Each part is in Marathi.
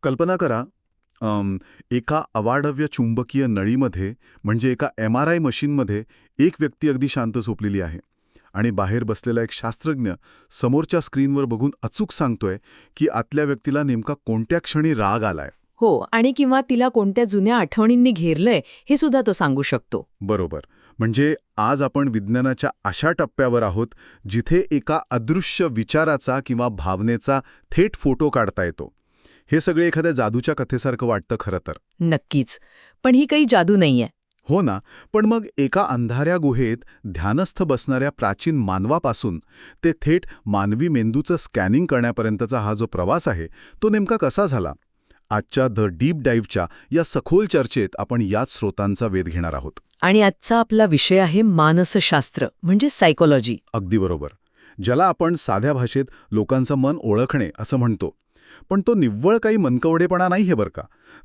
कल्पना करा, एका अवाढव्य चुंबकीय नळीमध्ये म्हणजे एका MRI मशीनमध्ये एक व्यक्ती अगदी शांत झोपलेली आहे आणि बाहेर बसलेला एक शास्त्रज्ञ समोरच्या स्क्रीनवर बघून अचूक सांगतोय की आतल्या व्यक्तीला नेमका कोणत्या क्षणी राग आलाय. हो, आणि किंवा तिला कोणत्या जुन्या आठवणींनी घेरलंय हे सुद्धा तो सांगू शकतो. बरोबर. म्हणजे आज आपण विज्ञानाच्या अशा टप्प्यावर आहोत जिथे एका अदृश्य विचाराचा किंवा भावनेचा थेट फोटो काढता येतो. हे सगळे एखाद्या जादूच्या कथेसारखं वाटतं खरं तर. नक्कीच. पण ही काही जादू नाहीये. हो ना, पण मग एका अंधाऱ्या गुहेत ध्यानस्थ बसणाऱ्या प्राचीन मानवापासून ते थेट मानवी मेंदूचं स्कॅनिंग करण्यापर्यंतचा हा जो प्रवास आहे तो नेमका कसा झाला? आजच्या द डीप डाईव्हच्या या सखोल चर्चेत आपण याच स्रोतांचा वेध घेणार आहोत. आणि आजचा आपला विषय आहे मानसशास्त्र म्हणजे सायकोलॉजी. अगदी बरोबर. ज्याला आपण साध्या भाषेत लोकांचं मन ओळखणे असं म्हणतो. पण तो निव्वळ काही मनकवडेपणा नाही हे बरं का,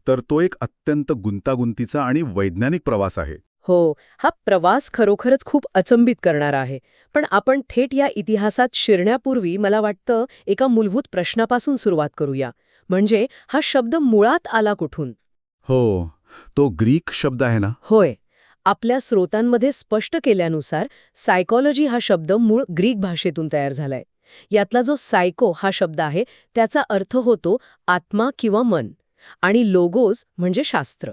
तर तो एक अत्यंत गुंतागुंतीचा आणि वैज्ञानिक प्रवास आहे. हो, हा प्रवास खरोखरच खूप अचंबित करणारा आहे. पण आपण थेट या इतिहासात शिरण्यापूर्वी मला वाटतं एका मूलभूत प्रश्नापासून सुरुवात करूया. म्हणजे हा शब्द मुळात आला कुठून? हो, तो ग्रीक शब्द आहे ना? होय. आपल्या स्रोतांमध्ये स्पष्ट केल्यानुसार सायकॉलॉजी हा शब्द मूळ ग्रीक भाषेतून तयार झालाय. यातला जो सायको हा शब्द आहे त्याचा अर्थ होतो आत्मा किंवा मन, आणि लोगोस म्हणजे शास्त्र.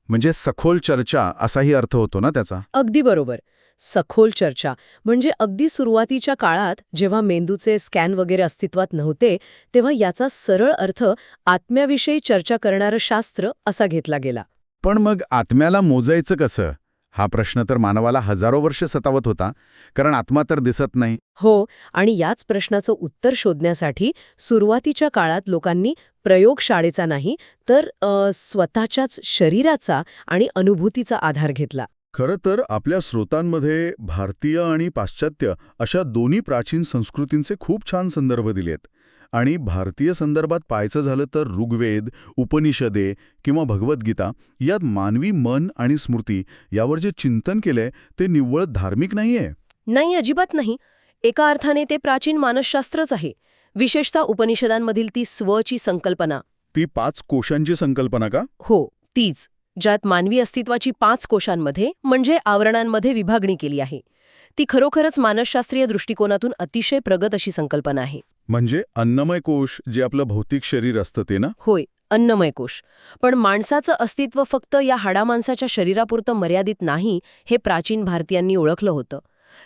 म्हणजे सखोल चर्चा असाही अर्थ होतो ना त्याचा? अगदी बरोबर. सखोल चर्चा म्हणजे अगदी सुरुवातीच्या काळात जेव्हा मेंदूचे स्कॅन वगैरे अस्तित्वात नव्हते तेव्हा याचा सरळ अर्थ आत्म्याविषयी चर्चा करणारं शास्त्र असा घेतला गेला. पण मग आत्म्याला मोजायचं कसं? हा प्रश्न तर मानवाला हजारो वर्ष सतावत होता, कारण आत्मा तर दिसत नाही. हो, आणि याच प्रश्नाचं उत्तर शोधण्यासाठी सुरुवातीच्या काळात लोकांनी प्रयोगशाळेचा नाही तर स्वतःच्याच शरीराचा आणि अनुभूतीचा आधार घेतला. खरं तर आपल्या स्रोतांमध्ये भारतीय आणि पाश्चात्य अशा दोन्ही प्राचीन संस्कृतींचे खूप छान संदर्भ दिलेत. आणि भारतीय संदर्भात पाहायचं झालं तर ऋग्वेद, उपनिषदे किंवा भगवद्गीता यात मानवी मन आणि स्मृती यावर जे चिंतन केलंय ते निव्वळ धार्मिक नाहीये. नाही, अजिबात नाही. एका अर्थाने ते प्राचीन मानसशास्त्रच आहे. विशेषतः उपनिषदांमधील ती स्वची संकल्पना. ती 5 कोशांची संकल्पना का? हो, तीच. ज्यात मानवी अस्तित्वाची 5 कोशांमध्ये म्हणजे आवरणांमध्ये विभागणी केली आहे. ती खरोखरच मानसशास्त्रीय दृष्टिकोनातून अतिशय प्रगत अशी संकल्पना आहे. म्हणजे अन्नमय कोश जे आपलं भौतिक शरीर असतं ते ना? होय, अन्नमय कोश. पण माणसाचं अस्तित्व फक्त या हाडामांसाच्या शरीरापुरतं मर्यादित नाही हे प्राचीन भारतीयांनी ओळखलं होतं.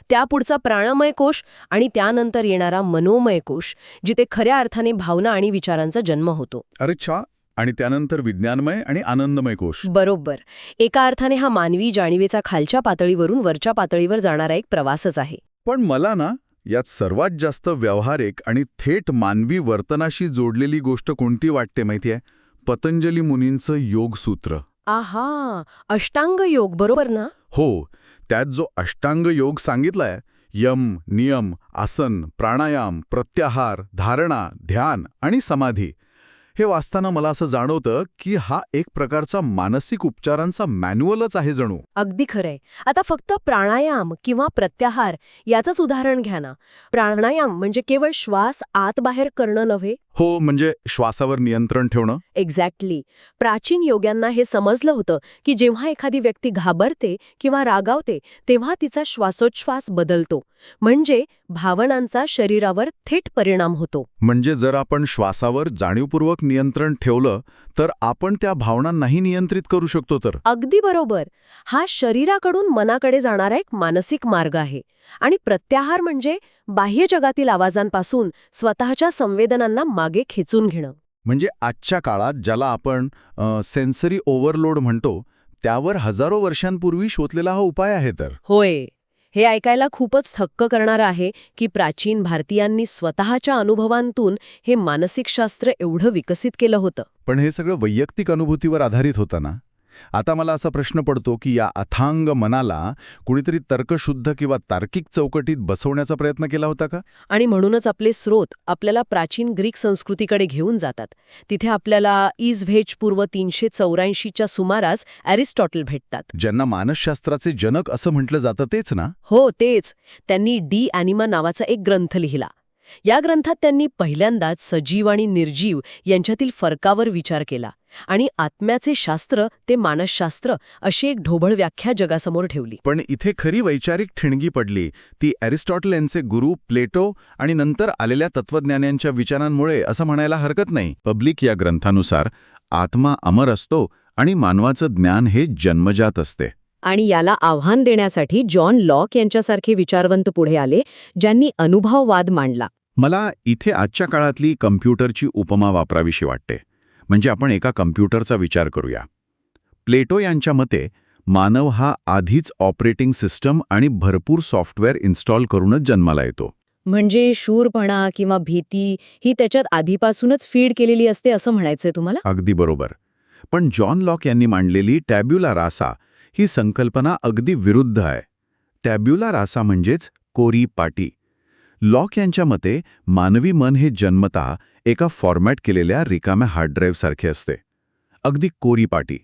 त्यापुढचा प्राणमय कोश आणि त्यानंतर येणारा मनोमय कोश, जिथे खऱ्या अर्थाने भावना आणि विचारांचा जन्म होतो. अरे छा. आणि त्यानंतर विज्ञानमय आणि आनंदमय कोश. बरोबर. एका अर्थाने हा मानवी जाणीवेचा खालच्या पातळीवरून वरच्या पातळीवर जाणारा एक प्रवासच आहे. पण मला ना यात सर्वात जास्त व्यावहारिक आणि थेट मानवी वर्तनाशी जोडलेली गोष्ट कोणती वाटते माहितीये? पतंजली मुनींचं योगसूत्र. आहा, अष्टांग योग, बरोबर ना? हो, त्यात जो अष्टांग योग सांगितलाय, यम, नियम, आसन, प्राणायाम, प्रत्याहार, धारणा, ध्यान आणि समाधी, हे वाचताना मला असं जाणवतं की हा एक प्रकारचा मानसिक उपचारांचा मॅन्युअलच आहे जणू. अगदी खरंय. आता फक्त प्राणायाम किंवा प्रत्याहार याचंच उदाहरण घ्या ना. प्राणायाम म्हणजे केवळ श्वास आत बाहेर करणं नव्हे. हो, म्हणजे श्वासावर नियंत्रण ठेवणं. एक्झॅक्टली. प्राचीन योग्यांना हे समजलं होतं की जेव्हा एखादी व्यक्ती घाबरते किंवा रागावते तेव्हा तिचा श्वासोच्छ्वास बदलतो, म्हणजे भावनांचा शरीरावर थेट परिणाम होतो. म्हणजे जर आपण श्वासावर जाणीवपूर्वक नियंत्रण ठेवलं तर आपण त्या भावनांनाही नियंत्रित करू शकतो. तर अगदी बरोबर. हा शरीराकडून मनाकडे जाणारा एक मानसिक मार्ग आहे. आणि प्रत्याहार म्हणजे बाह्य जगातील आवाजांपासून स्वतःच्या संवेदनांना मागे खेचून घेणं. म्हणजे आजच्या काळात ज्याला आपण सेन्सरी ओव्हरलोड म्हणतो त्यावर हजारो वर्षांपूर्वी शोधलेला हा उपाय आहे. तर होय, हे ऐकायला खूपच थक्क करणारं आहे की प्राचीन भारतीयांनी स्वतःच्या अनुभवांतून हे मानसिक शास्त्र एवढं विकसित केलं होतं. पण हे सगळं वैयक्तिक अनुभूतीवर आधारित होतं ना. आता मला असा प्रश्न पडतो की या अथांग मनाला कुणीतरी तर्कशुद्ध किंवा तार्किक चौकटीत बसवण्याचा प्रयत्न केला होता का? आणि म्हणूनच आपले स्रोत आपल्याला प्राचीन ग्रीक संस्कृतीकडे घेऊन जातात. तिथे आपल्याला इजव्हेज पूर्व 384च्या सुमारास अरिस्टॉटल भेटतात. ज्यांना मानसशास्त्राचे जनक असं म्हटलं जातं तेच ना? हो, तेच. त्यांनी डी ॲनिमा नावाचा एक ग्रंथ लिहिला. या ग्रंथात त्यांनी पहिल्यांदाच सजीव आणि निर्जीव यांच्यातील फरकावर विचार केला आणि आत्म्याचे शास्त्र ते मानसशास्त्र अशी एक ढोबळ व्याख्या जगासमोर ठेवली. पण इथे खरी वैचारिक ठिणगी पडली ती एरिस्टॉटल यांचे गुरु प्लेटो आणि नंतर आलेल्या तत्वज्ञान्यांच्या विचारांमुळे असं म्हणायला हरकत नाही. पब्लिक या ग्रंथानुसार आत्मा अमर असतो आणि मानवाचं ज्ञान हे जन्मजात असते. आणि याला आव्हान देण्यासाठी जॉन लॉक यांच्यासारखे विचारवंत पुढे आले, ज्यांनी अनुभववाद मांडला. मला इथे आजच्या काळातली कम्प्युटरची उपमा वापरावीशी वाटते. म्हणजे आपण एका कम्प्युटरचा विचार करूया. प्लेटो यांच्या मते मानव हा आधीच ऑपरेटिंग सिस्टम आणि भरपूर सॉफ्टवेअर इन्स्टॉल करूनच जन्माला येतो. म्हणजे शूरपणा किंवा भीती ही त्याच्यात आधीपासूनच फीड केलेली असते असं म्हणायचंय तुम्हाला? अगदी बरोबर. पण जॉन लॉक यांनी मांडलेली टॅब्युला रासा ही संकल्पना अगदी विरुद्ध आहे. टॅब्युला रासा म्हणजेच कोरी पाटी. लॉक यांच्या मते मानवी मन हे जन्मतः एका फॉर्मॅट केलेल्या रिकाम्या हार्ड ड्राईव्हसारखे असते. अगदी कोरी पाटी.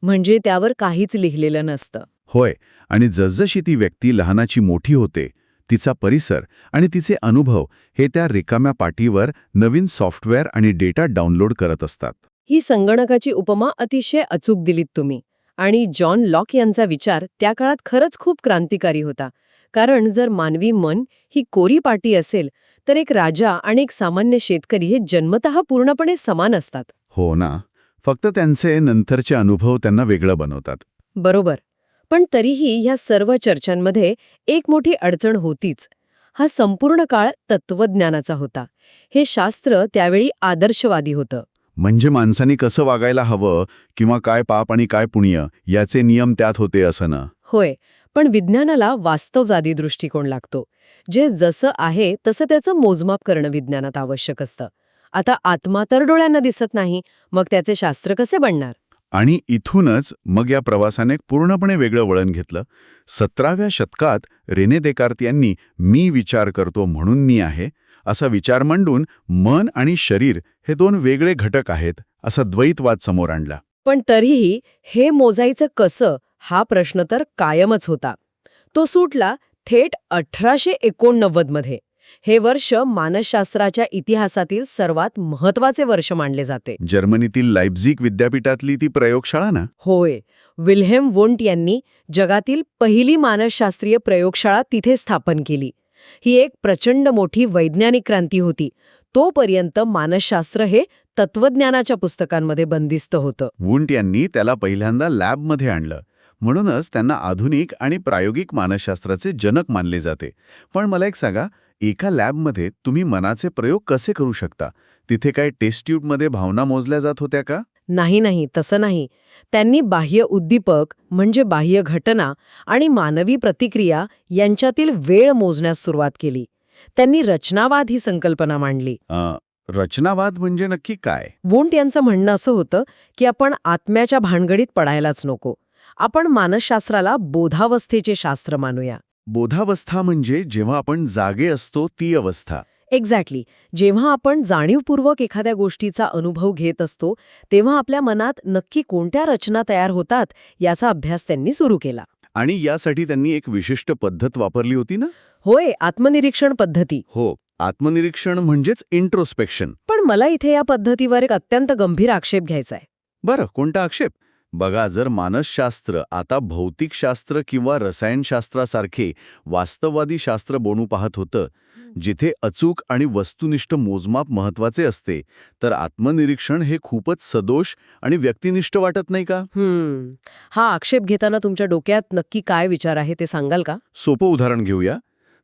म्हणजे त्यावर काहीच लिहिलेलं नसतं. होय, आणि जसजशी ती व्यक्ती लहानाची मोठी होते, तिचा परिसर आणि तिचे अनुभव हे त्या रिकाम्या पाटीवर नवीन सॉफ्टवेअर आणि डेटा डाउनलोड करत असतात. ही संगणकाची उपमा अतिशय अचूक दिलीत तुम्ही. आणि जॉन लॉक यांचा विचार त्या काळात खरंच खूप क्रांतिकारी होता. कारण जर मानवी मन ही कोरी पाटी असेल तर एक राजा आणि एक सामान्य शेतकरी हे जन्मतः पूर्णपणे समान असतात. हो ना, फक्त त्यांचे नंतरचे अनुभव त्यांना वेगळं बनवतात. बरोबर. पण तरीही ह्या सर्व चर्चांमध्ये एक मोठी अडचण होतीच. हा संपूर्ण काळ तत्वज्ञानाचा होता. हे शास्त्र त्यावेळी आदर्शवादी होतं. म्हणजे माणसांनी कसं वागायला हवं किंवा काय पाप आणि काय पुण्य याचे नियम त्यात होते असं ना. होय, पण विज्ञानाला वास्तववादी दृष्टिकोन लागतो. जे जसं आहे तसं त्याचं मोजमाप करणं विज्ञानात आवश्यक असतं. आता आत्मा तर डोळ्यांना दिसत नाही, मग त्याचे शास्त्र कसे बनणार? आणि इथूनच मग या प्रवासाने पूर्णपणे वेगळं वळण घेतलं. 17व्या शतकात रेने देकार्त यांनी मी विचार करतो म्हणून मी आहे असा विचार मांडून मन आणि शरीर हे दोन वेगळे घटक आहेत असा द्वैतवाद समोर आणला. पण तरीही हे मोजायचं कसं हा प्रश्न तर कायमच होता. तो सुटला थेट 1889 मध्ये. हे वर्ष मानसशास्त्राच्या इतिहासातील सर्वात महत्वाचे वर्ष मानले जाते. जर्मनीतील लाइप्झिग विद्यापीठातली ती प्रयोगशाळा ना. होय, विल्हेम वुंट यांनी जगातील पहिली मानसशास्त्रीय प्रयोगशाळा तिथे स्थापन केली. ही एक प्रचंड मोठी वैज्ञानिक क्रांती होती. तोपर्यंत मानसशास्त्र हे तत्वज्ञानाच्या पुस्तकांमध्ये बंदिस्त होतं. वुंट यांनी त्याला पहिल्यांदा लॅबमध्ये आणलं. म्हणूनच त्यांना आधुनिक आणि प्रायोगिक मानसशास्त्राचे जनक मानले जाते. पण मला एक सांगा, एका लॅबमध्ये तुम्ही मनाचे प्रयोग कसे करू शकता? तिथे काय टेस्ट ट्यूबमध्ये भावना मोजल्या जात होत्या का? नाही, तसं नाही. त्यांनी बाह्य उद्दीपक म्हणजे बाह्य घटना आणि मानवी प्रतिक्रिया यांच्यातील वेळ मोजण्यास सुरुवात केली. त्यांनी रचनावाद ही संकल्पना मांडली. रचनावाद म्हणजे नक्की काय? वुंट यांचं म्हणणं असं होतं की आपण आत्म्याच्या भानगडीत पडायलाच नको. आपण मानसशास्त्राला बोधावस्थेचे शास्त्र मानूया. बोधावस्था म्हणजे जेव्हा आपण जागे असतो ती अवस्था. एक्झॅक्टली. जेव्हा आपण जाणीवपूर्वक एखाद्या गोष्टीचा अनुभव घेत असतो तेव्हा आपल्या मनात नक्की कोणत्या रचना तयार होतात याचा अभ्यास त्यांनी सुरू केला. आणि यासाठी त्यांनी एक विशिष्ट पद्धत वापरली होती ना? होय, आत्मनिरीक्षण पद्धती. हो, आत्मनिरीक्षण म्हणजेच इंट्रोस्पेक्शन. पण मला इथे या पद्धतीवर एक अत्यंत गंभीर आक्षेप घ्यायचा आहे. बरं, कोणता आक्षेप? बघा, जर मानसशास्त्र आता भौतिकशास्त्र किंवा रसायनशास्त्रासारखे वास्तववादी शास्त्र बनू पाहत होतं, जिथे अचूक आणि वस्तुनिष्ठ मोजमाप महत्वाचे असते, तर आत्मनिरीक्षण हे खूपच सदोष आणि व्यक्तिनिष्ठ वाटत नाही का? हा आक्षेप घेताना तुमच्या डोक्यात नक्की काय विचार आहे ते सांगाल का? सोपं उदाहरण घेऊया.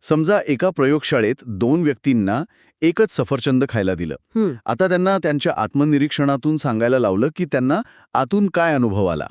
समजा एका प्रयोगशाळेत 2 व्यक्तींना एकच सफरचंद खायला दिलं. आता त्यांना त्यांच्या आत्मनिरीक्षणातून सांगायला लावलं की त्यांना आतून काय अनुभव आला.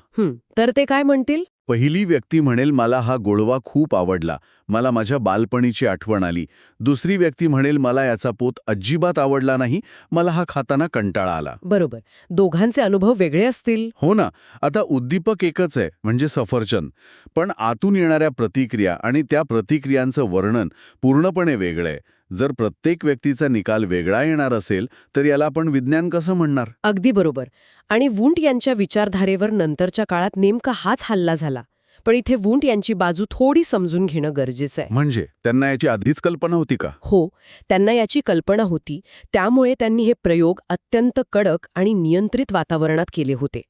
तर ते काय म्हणतील? पहिली व्यक्ती म्हणेल मला हा गोडवा खूप आवडला, मला माझ्या बालपणीची आठवण आली. दुसरी व्यक्ती म्हणेल मला याचा पोत अजिबात आवडला नाही, मला हा खाताना कंटाळा आला. बरोबर, दोघांचे अनुभव वेगळे असतील. हो ना. आता उद्दीपक एकच आहे म्हणजे सफरचंद, पण आतून येणाऱ्या प्रतिक्रिया आणि त्या प्रतिक्रियांचं वर्णन पूर्णपणे वेगळं आहे. जर प्रत्येक व्यक्तीचा निकाल वेगळा येणार असेल तर याला आपण विज्ञान कसं म्हणणार? अगदी बरोबर. आणि वुंट यांच्या विचारधारेवर नंतरच्या काळात नेमका हाच हल्ला झाला. पण इथे वुंट यांची बाजू थोडी समजून घेणं गरजेचं आहे. म्हणजे त्यांना याची आधीच कल्पना होती का? हो, त्यांना याची कल्पना होती. त्यामुळे त्यांनी हे प्रयोग अत्यंत कडक आणि नियंत्रित वातावरणात केले होते.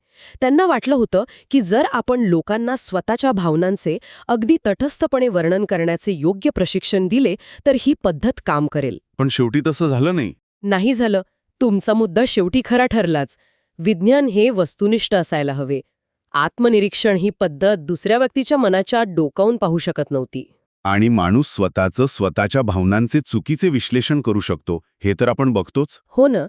त्यांना वाटलं होतं की जर आपण लोकांना स्वतःच्या भावनांचे अगदी तटस्थपणे वर्णन करण्याचे योग्य प्रशिक्षण दिले तर ही पद्धत काम करेल. पण शेवटी तसं झालं नाही. नाही झालं. तुमचा मुद्दा शेवटी खरा ठरलाच. विज्ञान हे वस्तुनिष्ठ असायला हवे. आत्मनिरीक्षण ही पद्धत दुसऱ्या व्यक्तीच्या मनाच्या डोकावून पाहू शकत नव्हती. आणि माणूस स्वतःच्या भावनांचे चुकीचे विश्लेषण करू शकतो हे तर आपण बघतोच. हो ना.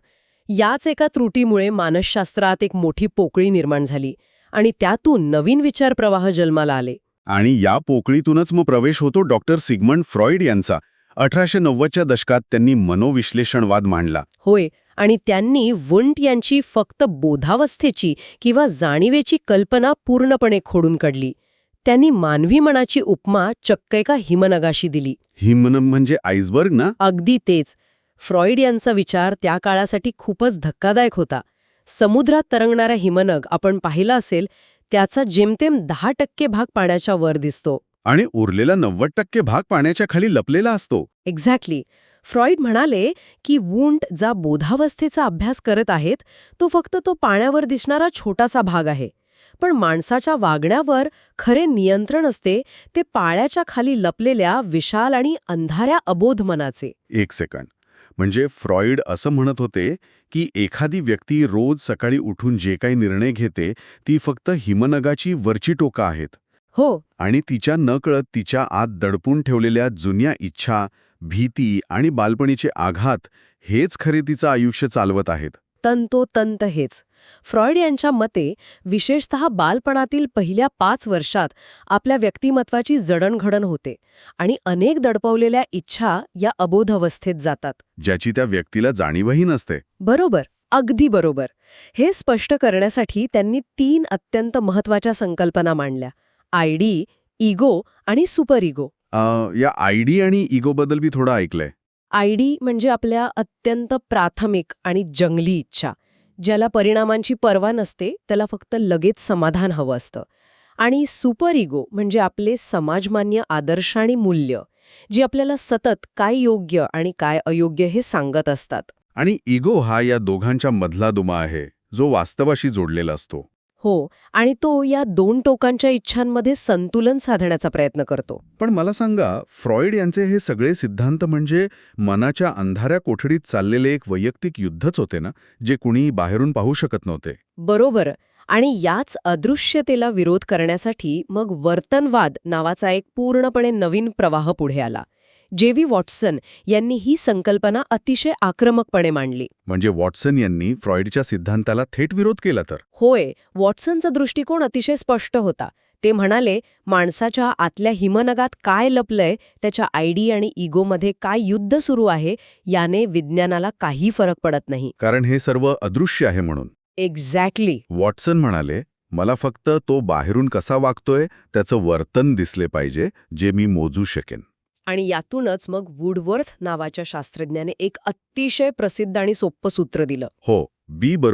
याच एका त्रुटीमुळे मानसशास्त्रात एक मोठी पोकळी निर्माण झाली आणि त्यातून नवीन विचार प्रवाह जन्माला आले. आणि या पोकळीतूनच मग प्रवेश होतो डॉक्टर सिगमंड फ्रॉइड यांचा. 1890च्या दशकात त्यांनी मनोविश्लेषणवाद मांडला. होय, आणि त्यांनी वुंट यांची फक्त बोधावस्थेची किंवा जाणीवेची कल्पना पूर्णपणे खोडून काढली. त्यांनी मानवी मनाची उपमा चक्क एका हिमनगाशी दिली. हिमन म्हणजे आईसबर्ग ना? अगदी तेच. फ्रॉइड यांचा विचार त्या काळासाठी खूपच धक्कादायक होता. समुद्रात तरंगणारा हिमनग आपण पाहिला असेल, त्याचा जेमतेम 10% भाग पाण्याच्या वर दिसतो. आणि उरलेला 90% भाग पाण्याच्या खाली लपलेला असतो. एक्झॅक्टली. फ्रॉइड म्हणाले की वुंट जा बोधावस्थेचा अभ्यास करत आहेत तो फक्त तो पाण्यावर दिसणारा छोटासा भाग आहे. पण माणसाच्या वागण्यावर खरे नियंत्रण असते ते पाण्याच्या खाली लपलेल्या विशाल आणि अंधाऱ्या अबोध मनाचे. एक सेकंड. म्हणजे फ्रॉइड असं म्हणत होते की एखादी व्यक्ती रोज सकाळी उठून जे काही निर्णय घेते ती फक्त हिमनगाची वरची टोकं आहेत. हो. आणि तिच्या नकळत तिच्या आत दडपून ठेवलेल्या जुन्या इच्छा, भीती आणि बालपणीचे आघात हेच खरे तिचं आयुष्य चालवत आहेत. तंतोतंत हेच. फ्रॉइड यांच्या मते विशेषतः बालपणातील पहिल्या 5 वर्षात आपल्या व्यक्तिमत्वाची जडणघडण होते आणि अनेक दडपवलेल्या इच्छा या अबोध अवस्थेत जातात. ज्याची त्या व्यक्तीला जाणीवही नसते. बरोबर. अगदी बरोबर. हे स्पष्ट करण्यासाठी त्यांनी 3 अत्यंत महत्वाच्या संकल्पना मांडल्या: आयडी, इगो आणि सुपर इगो. या आयडी आणि इगोबद्दल मी थोडं ऐकलंय. आयडी म्हणजे आपल्या अत्यंत प्राथमिक आणि जंगली इच्छा, ज्याला परिणामांची पर्वा नसते, त्याला फक्त लगेच समाधान हवं असतं. आणि सुपर इगो म्हणजे आपले समाजमान्य आदर्श आणि मूल्य, जी आपल्याला सतत काय योग्य आणि काय अयोग्य हे सांगत असतात. आणि इगो हा या दोघांच्या मधला दुमा आहे, जो वास्तवाशी जोडलेला असतो. हो, आणि तो या 2 टोकांच्या इच्छांमध्ये संतुलन साधण्याचा प्रयत्न करतो. पण मला सांगा, फ्रॉइड यांचे हे सगळे सिद्धांत म्हणजे मनाच्या अंधाऱ्या कोठडीत चाललेले एक वैयक्तिक युद्धच होते ना, जे कुणी बाहेरून पाहू शकत नव्हते. बरोबर. आणि याच अदृश्यतेला विरोध करण्यासाठी मग वर्तनवाद नावाचा एक पूर्णपणे नवीन प्रवाह पुढे आला. जे.व्ही. वॉटसन यांनी ही संकल्पना अतिशय आक्रमकपणे मांडली. म्हणजे वॉटसन यांनी फ्रॉइडच्या सिद्धांताला थेट विरोध केला तर? होय, वॉटसनचा दृष्टिकोन अतिशय स्पष्ट होता. ते म्हणाले, माणसाच्या आतल्या हिमनगात काय लपलंय, त्याच्या आयडी आणि इगोमध्ये काय युद्ध सुरू आहे, याने विज्ञानाला काही फरक पडत नाही. कारण हे सर्व अदृश्य आहे म्हणून. एक्झॅक्टली. वॉटसन म्हणाले, मला फक्त तो बाहेरून कसा वागतोय त्याचं वर्तन दिसले पाहिजे, जे मी मोजू शकेन. आणि यातूनच मग वुडवर्थ नावाच्या शास्त्रज्ञाने एक अतिशय प्रसिद्ध आणि सोप्पं सूत्र दिलं. हो, B =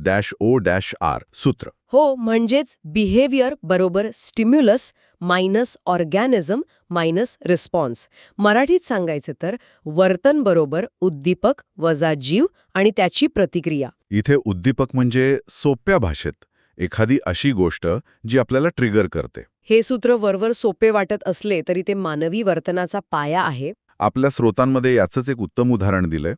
S-O-R सूत्र. हो, म्हणजेच बिहेवियर बरोबर stimulus minus organism minus response. मराठीत सांगायचं तर वर्तन बरोबर उद्दीपक वजा जीव आणि त्याची प्रतिक्रिया. इथे उद्दीपक म्हणजे सोप्या भाषेत एखादी अशी गोष्ट जी आपल्याला ट्रिगर करते. हे सूत्र वरवर सोपे वाटत असले तरी ते मानवी वर्तनाचा पाया आहे. आपल्या स्रोतांमध्ये याचंच एक उत्तम उदाहरण दिलंय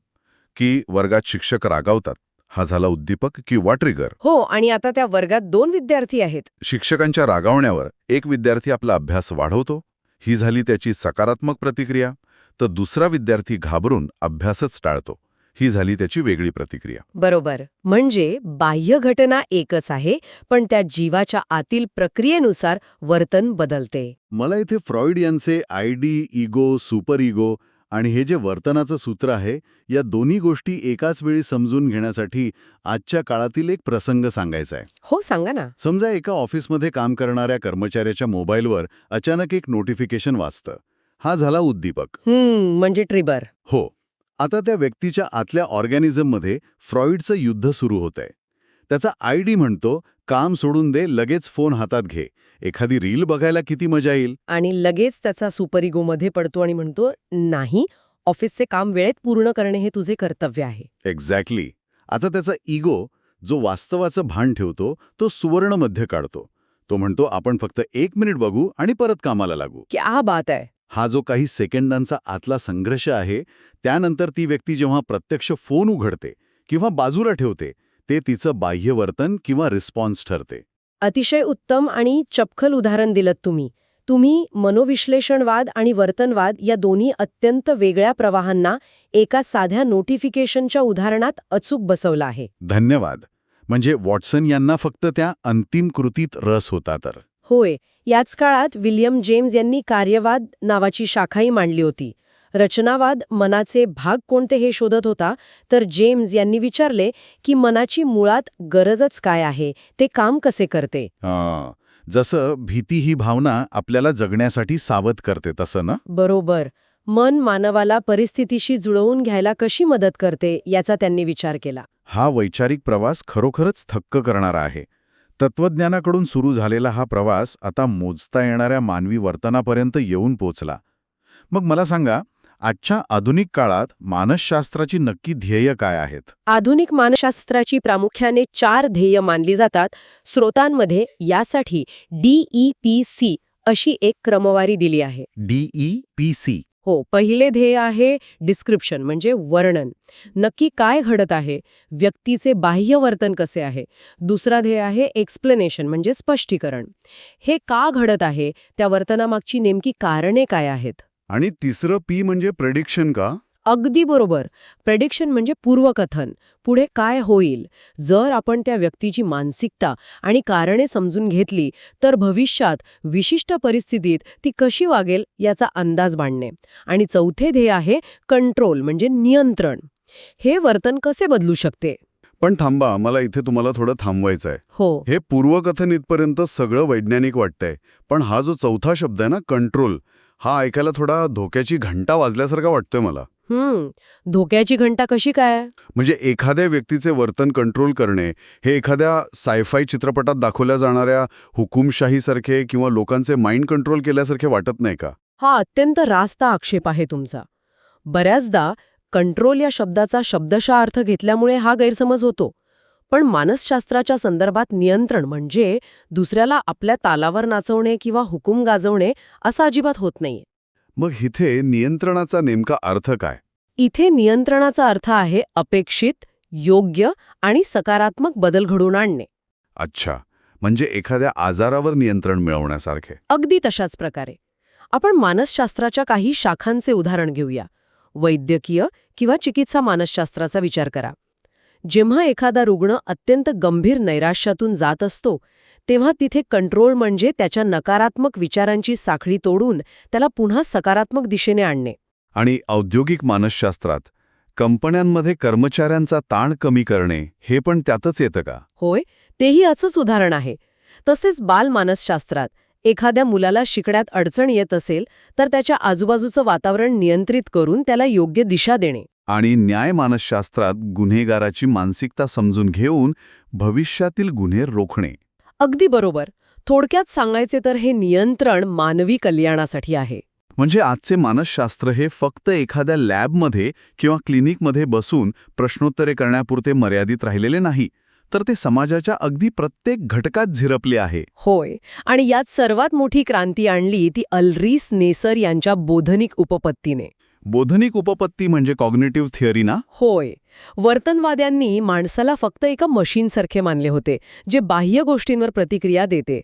की वर्गात शिक्षक रागावतात. हा झाला उद्दीपक किंवा ट्रिगर. हो, आणि आता त्या वर्गात 2 विद्यार्थी आहेत. शिक्षकांच्या रागावण्यावर एक विद्यार्थी आपला अभ्यास वाढवतो, ही झाली त्याची सकारात्मक प्रतिक्रिया. तर दुसरा विद्यार्थी घाबरून अभ्यासच टाळतो, ही झाली त्याची वेगळी प्रतिक्रिया. बरोबर. म्हणजे बाह्य घटना एकच आहे, पण त्या जीवाच्या आतील प्रक्रियेनुसार वर्तन बदलते. मला इथे फ्रॉइड यांचे आयडी, इगो, सुपर इगो आणि हे जे वर्तनाचं सूत्र आहे, या दोन्ही गोष्टी एकाच वेळी समजून घेण्यासाठी आजच्या काळातील एक प्रसंग सांगायचा आहे. हो, सांगा ना. समजा एका ऑफिसमध्ये काम करणाऱ्या कर्मचाऱ्याच्या मोबाईलवर अचानक एक नोटिफिकेशन वाजतं. हा झाला उद्दीपक. म्हणजे ट्रिगर. हो. आता त्या व्यक्तीच्या आतल्या ऑर्गॅनिझममध्ये फ्रॉइडचं युद्ध सुरू होतंय. त्याचा आयडी म्हणतो, काम सोडून दे, लगेच फोन हातात घे. एखादी रील बघायला किती मजा येईल. आणि लगेच त्याचा सुपर इगोमध्ये पडतो आणि म्हणतो, नाही, ऑफिसचे काम वेळेत पूर्ण करणे हे तुझे कर्तव्य आहे. एक्झॅक्टली. आता त्याचा इगो, जो वास्तवाचं भान ठेवतो, तो सुवर्णमध्ये काढतो. तो म्हणतो, आपण फक्त 1 मिनिट बघू आणि परत कामाला लागू. क्या बात आहे. हा जो काही सेकंदांचा आतला संघर्ष आहे, त्यानंतर ती व्यक्ती जेव्हा प्रत्यक्ष फोन उघडते किंवा बाजूला ठेवते, ते तिचं बाह्यवर्तन किंवा रिस्पॉन्स ठरते. अतिशय उत्तम आणि चपखल उदाहरण दिलत तुम्ही मनोविश्लेषणवाद आणि वर्तनवाद या दोन्ही अत्यंत वेगळ्या प्रवाहांना एका साध्या नोटिफिकेशनच्या उदाहरणात अचूक बसवलं आहे. धन्यवाद. म्हणजे वॉटसन यांना फक्त त्या अंतिम कृतीत रस होता तर. होय, याच काळात विल्यम जेम्स यांनी कार्यवाद नावाची शाखाही मांडली होती. रचनावाद मनाचे भाग कोणते हे शोधत होता, तर जेम्स यांनी विचारले की मनाची मुळात गरजच काय आहे, ते काम कसे करते. जसं भीती ही भावना आपल्याला जगण्यासाठी सावध करते तसं ना. बरोबर. मन मानवाला परिस्थितीशी जुळवून घ्यायला कशी मदत करते याचा त्यांनी विचार केला. हा वैचारिक प्रवास खरोखरच थक्क करणारा आहे. तत्वज्ञानाकडून सुरू झालेला हा प्रवास आता मोजता येणाऱ्या मानवी वर्तनापर्यंत येऊन पोचला. मग मला सांगा, आजच्या आधुनिक काळात मानसशास्त्राची नक्की ध्येय काय आहेत? आधुनिक मानसशास्त्राची प्रामुख्याने 4 ध्येय मानली जातात. स्रोतांमध्ये यासाठी DEPC अशी एक क्रमवारी दिली आहे. DEPC. हो, पहिले ध्येय आहे डिस्क्रिप्शन म्हणजे वर्णन. नक्की काय घडत आहे, व्यक्तीचे बाह्य वर्तन कसे आहे. दुसरा ध्येय आहे एक्सप्लेनेशन म्हणजे स्पष्टीकरण. हे का घडत आहे, त्या वर्तनामागची नेमकी कारणे काय आहेत. आणि तिसरं P म्हणजे प्रेडिक्शन का? अगदी बरोबर. प्रेडिक्शन म्हणजे पूर्वकथन. पुढे काय होईल. जर आपण त्या व्यक्तीची मानसिकता आणि कारणे समजून घेतली तर भविष्यात विशिष्ट परिस्थितीत ती कशी वागेल याचा अंदाज बांधणे. आणि चौथे ध्येय आहे कंट्रोल म्हणजे नियंत्रण. हे वर्तन कसे बदलू शकते. पण थांबा, मला इथे तुम्हाला थोडं थांबवायचं आहे. हो, हे पूर्वकथन इथपर्यंत सगळं वैज्ञानिक वाटतंय, पण हा जो चौथा शब्द आहे ना, कंट्रोल, हा ऐकायला थोडा धोक्याची घंटा वाजल्यासारखा वाटतोय मला. धोक्याची घंटा कशी काय. म्हणजे एखाद्या व्यक्तीचे वर्तन कंट्रोल करणे हे एखाद्या सायफाय चित्रपटात दाखवल्या जाणाऱ्या हुकुमशाहीसारखे किंवा लोकांचे माइंड कंट्रोल केल्यासारखे वाटत नाही का? हा अत्यंत रास्त आक्षेप आहे तुमचा. बऱ्याचदा कंट्रोल या शब्दाचा शब्दशः अर्थ घेतल्यामुळे हा गैरसमज होतो. पण मानसशास्त्राच्या संदर्भात नियंत्रण म्हणजे दुसऱ्याला आपल्या तालावर नाचवणे किंवा हुकूम गाजवणे असं अजिबात होत नाहीये. मग इथे नियंत्रणाचा नेमका अर्थ काय? इथे नियंत्रणाचा अर्थ आहे अपेक्षित, योग्य आणि सकारात्मक बदल घडवून आणणे. अच्छा, म्हणजे एखाद्या आजारावर नियंत्रण मिळवण्यासारखे. अगदी तशाच प्रकारे. आपण मानसशास्त्राच्या काही शाखांचे उदाहरण घेऊया. वैद्यकीय किंवा चिकित्सा मानसशास्त्राचा विचार करा. जेव्हा एखादा रुग्ण अत्यंत गंभीर नैराश्यातून जात असतो, तेव्हा तिथे कंट्रोल म्हणजे त्याच्या नकारात्मक विचारांची साखळी तोडून त्याला पुन्हा सकारात्मक दिशेने आणणे. आणि औद्योगिक मानसशास्त्रात कंपन्यांमध्ये कर्मचाऱ्यांचा ताण कमी करणे हे पण त्यातच येतं का? होय, तेही याचंच उदाहरण आहे. तसेच बालमानसशास्त्रात एखाद्या मुलाला शिकण्यात अडचण येत असेल तर त्याच्या आजूबाजूचं वातावरण नियंत्रित करून त्याला योग्य दिशा देणे. आणि न्याय मानसशास्त्रात गुन्हेगाराची मानसिकता समजून घेऊन भविष्यातील गुन्हे रोखणे. अगदी बरोबर. थोडक्यात सांगायचे तर हे नियंत्रण मानवी कल्याणासाठी आहे. म्हणजे आजचे मानसशास्त्र हे फक्त एखाद्या लॅबमध्ये किंवा क्लिनिकमध्ये बसून प्रश्नोत्तरे करण्यापुरते मर्यादित राहिलेले नाही, तर ते समाजाच्या अगदी प्रत्येक घटकात झिरपले आहे. होय, आणि यात सर्वात मोठी क्रांती आणली ती अल्रिस नेसर यांच्या बोधनिक उपपत्तीने. बोधनिक उपपत्ती म्हणजे कॉग्निटिव्ह थिअरी ना? होय. वर्तनवाद्यांनी माणसाला फक्त एका मशीनसारखे मानले होते, जे बाह्य गोष्टींवर प्रतिक्रिया देते.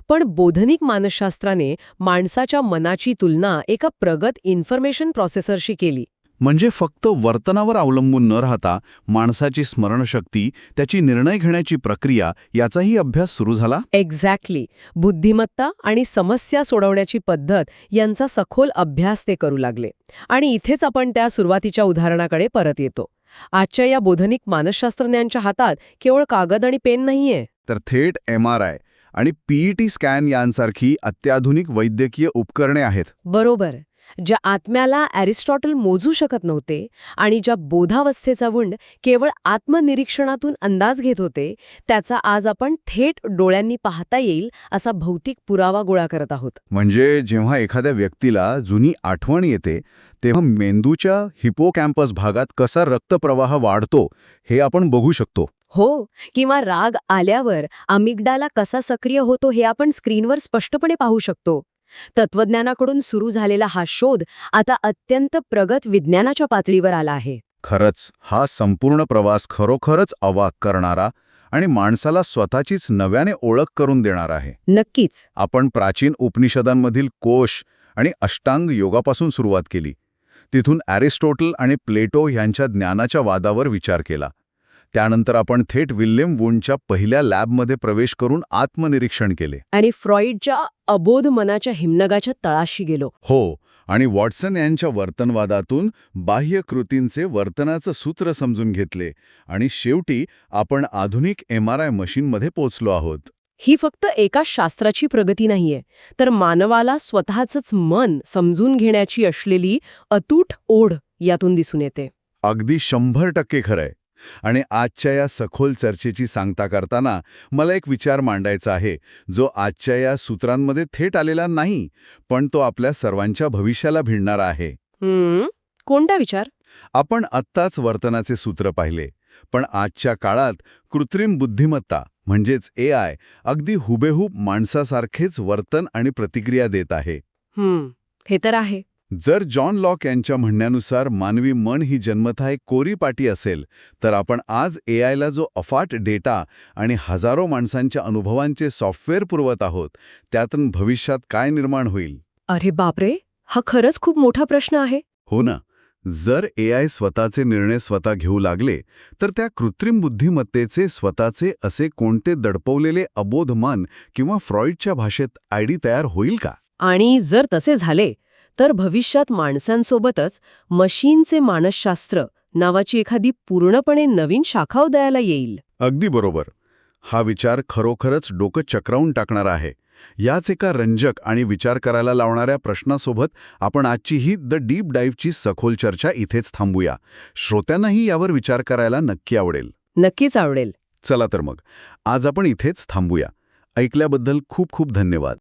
पण बोधनिक मानसशास्त्राने माणसाच्या मनाची तुलना एका प्रगत इन्फॉर्मेशन प्रोसेसरशी केली. म्हणजे फक्त वर्तनावर अवलंबून न राहता माणसाची स्मरणशक्ती, त्याची निर्णय घेण्याची प्रक्रिया याचाही अभ्यास सुरू झाला. एक्झॅक्टली. बुद्धिमत्ता आणि समस्या सोडवण्याची पद्धत यांचा सखोल अभ्यास ते करू लागले. आणि इथेच आपण त्या सुरुवातीच्या उदाहरणाकडे परत येतो. आजच्या या बोधनिक मानसशास्त्रज्ञांच्या हातात केवळ कागद आणि पेन नाहीये, तर थेट MRI आणि PET स्कॅन यांसारखी अत्याधुनिक वैद्यकीय उपकरणे आहेत. बरोबर. ज्या आत्म्याला ॲरिस्टॉटल मोजू शकत नव्हते आणि ज्या बोधावस्थेचा वुंड केवळ आत्मनिरीक्षणातून अंदाज घेत होते, त्याचा आज आपण थेट डोळ्यांनी पाहता येईल असा भौतिक पुरावा गोळा करत आहोत. म्हणजे जेव्हा एखाद्या व्यक्तीला जुनी आठवण येते तेव्हा मेंदूच्या हिपोकॅम्पस भागात कसा रक्तप्रवाह वाढतो हे आपण बघू शकतो. हो, किंवा राग आल्यावर अमिगडाला कसा सक्रिय होतो हे आपण स्क्रीनवर स्पष्टपणे पाहू शकतो. तत्वज्ञानाकडून सुरू झालेला हा शोध आता अत्यंत प्रगत विज्ञानाच्या पातळीवर आला आहे. खरंच हा संपूर्ण प्रवास खरोखरच अवाक करणारा आणि माणसाला स्वतःचीच नव्याने ओळख करून देणार आहे. नक्कीच. आपण प्राचीन उपनिषदांमधील कोश आणि अष्टांग योगापासून सुरुवात केली. तिथून ॲरिस्टॉटल आणि प्लेटो यांच्या ज्ञानाच्या वादावर विचार केला. त्यानंतर आपण थेट विल्यम वुंडच्या पहिल्या लॅबमध्ये प्रवेश करून आत्मनिरीक्षण केले. आणि फ्रॉइडच्या अबोध मनाच्या हिमनगाच्या तळाशी गेलो. हो, आणि वॉटसन यांच्या वर्तनवादातून बाह्य कृतींचे वर्तनाचं सूत्र समजून घेतले आणि शेवटी आपण आधुनिक MRI मशीनमध्ये पोचलो आहोत. ही फक्त एका शास्त्राची प्रगती नाहीये, तर मानवाला स्वतःचंच मन समजून घेण्याची असलेली अतूट ओढ यातून दिसून येते. अगदी 100% खरंय. आणि आजच्या या सखोल चर्चेची सांगता करताना मला एक विचार मांडायचा आहे, जो आजच्या या सूत्रांमध्ये थेट आलेला नाही, पण तो आपल्या सर्वांच्या भविष्याला भिडणारा आहे. कोणता विचार? आपण आत्ताच वर्तनाचे सूत्र पाहिले, पण आजच्या काळात कृत्रिम बुद्धिमत्ता म्हणजेच AI अगदी हुबेहूब माणसासारखेच वर्तन आणि प्रतिक्रिया देत आहे. हे तर आहे. जर जॉन लॉक यांच्या म्हणण्यानुसार मानवी मन ही जन्मतः एक कोरी पाटी असेल, तर आपण आज AIला जो अफाट डेटा आणि हजारो माणसांच्या अनुभवांचे सॉफ्टवेअर पुरवत आहोत, त्यातून भविष्यात काय निर्माण होईल? अरे बापरे, हा खरंच खूप मोठा प्रश्न आहे. हो ना. जर AI स्वतःचे निर्णय स्वतः घेऊ लागले, तर त्या कृत्रिम बुद्धिमत्तेचे स्वतःचे असे कोणते दडपवलेले अबोध मन किंवा फ्रॉइडच्या भाषेत आयडी तयार होईल का? आणि जर तसे झाले, तर भविष्यात माणसांसोबतच मशीनचे मानसशास्त्र नावाची एखादी पूर्णपणे नवीन शाखा उदयाला येईल. अगदी बरोबर. हा विचार खरोखरच डोकं चक्रावून टाकणारा आहे. याच एका रंजक आणि विचार करायला लावणाऱ्या प्रश्नासोबत आपण आजची ही द डीप डाईव्हची सखोल चर्चा इथेच थांबूया. श्रोत्यांनाही यावर विचार करायला नक्की आवडेल. नक्कीच आवडेल. चला तर मग आज आपण इथेच थांबूया. ऐकल्याबद्दल खूप खूप धन्यवाद.